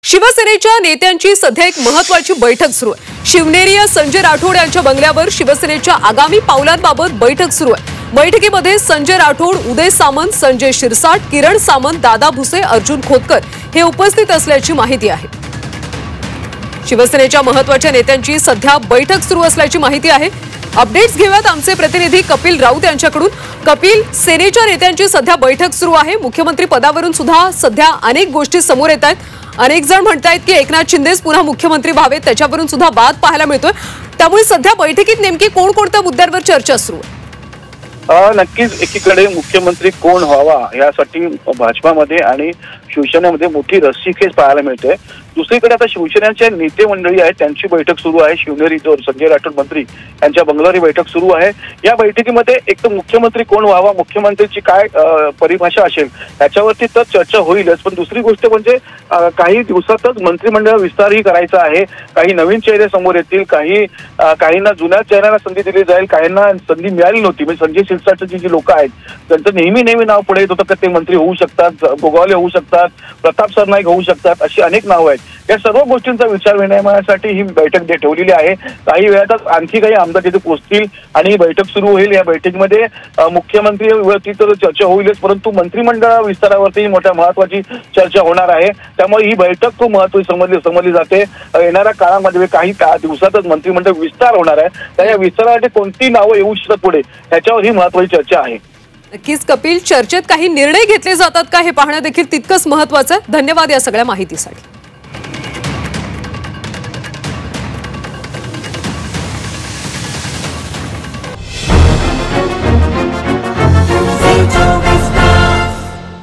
शिवसेनेच्या नेत्यांची सध्या एक महत्त्वाची बैठक सुरू आहे। शिवनेरी संजय राठोड यांच्या बंगल्यावर शिवसेनेच्या आगामी पावलांबाबत बैठक सुरू आहे। बैठकीमध्ये संजय राठोड, उदय सामंत, संजय शिरसाट, किरण सामंत, दादा भुसे, अर्जुन खोतकर हे उपस्थित असल्याची माहिती आहे। शिवसेनेच्या महत्त्वाच्या नेत्यांची सध्या बैठक सुरू असल्याची माहिती आहे। अपडेट्स घेऊयात आमचे प्रतिनिधी कपिल राऊत यांच्याकडून। कपिल, सेनेच्या नेत्यांची सध्या बैठक सुरू आहे। मुख्यमंत्री पदावरून सुद्धा सध्या अनेक गोष्टी समोर येत आहेत। अनेक जण म्हणतात की एकनाथ शिंदेच पुन्हा मुख्यमंत्री व्हावेत, त्याच्यावरून सुद्धा वाद पाहायला मिळतोय। त्यामुळे सध्या बैठकीत नेमकी कोणकोणत्या मुद्द्यांवर चर्चा सुरू आहे? नक्कीच एकीकडे मुख्यमंत्री कोण व्हावा यासाठी भाजपामध्ये आणि शिवसेनेमध्ये मोठी रस्सीखेच पाहायला मिळते। दुसरीकडे आता शिवसेनेचे नेते मंडळी आहेत, त्यांची बैठक सुरू आहे। शिवनेरी जो संजय राठोड मंत्री यांच्या बंगल्यावर बैठक सुरू आहे। या बैठकीमध्ये एक तर मुख्यमंत्री कोण व्हावा, मुख्यमंत्रीची काय परिभाषा असेल याच्यावरती तर चर्चा होईलच, पण दुसरी गोष्ट म्हणजे काही दिवसातच मंत्रिमंडळ विस्तारही करायचा आहे। काही नवीन चेहरे समोर येतील, काहींना जुन्या चेहऱ्यांना संधी दिली जाईल, काहींना संधी मिळाली नव्हती। म्हणजे संजय शिरसाटची जी लोक आहेत त्यांचं नेहमी नाव पुढे येत होतं की ते मंत्री होऊ शकतात, गोगावले होऊ शकतात, प्रताप सरनाईक होऊ शकतात, अशी अनेक नावं आहेत। या सर्व गोष्टींचा विचार विनिमयासाठी ही बैठक ठेवलेली आहे। काही वेळातच आणखी काही आमदार तिथे पोहोचतील आणि ही बैठक सुरू होईल। या बैठकीमध्ये मुख्यमंत्रीवरती तर चर्चा होईलच, परंतु मंत्रिमंडळ विस्तारावरती मोठ्या महत्वाची चर्चा होणार आहे। त्यामुळे ही बैठक खूप महत्त्वाची समजली जाते। येणाऱ्या काळामध्ये काही दिवसातच मंत्रिमंडळ विस्तार होणार आहे। त्या या विस्तारासाठी कोणती नावं येऊ शकतात पुढे याच्यावर ही महत्त्वाची चर्चा आहे। नक्कीच कपिल, चर्चेत काही निर्णय घेतले जातात का हे पाहणं देखील तितकंच महत्त्वाचं आहे। धन्यवाद या सगळ्या माहितीसाठी।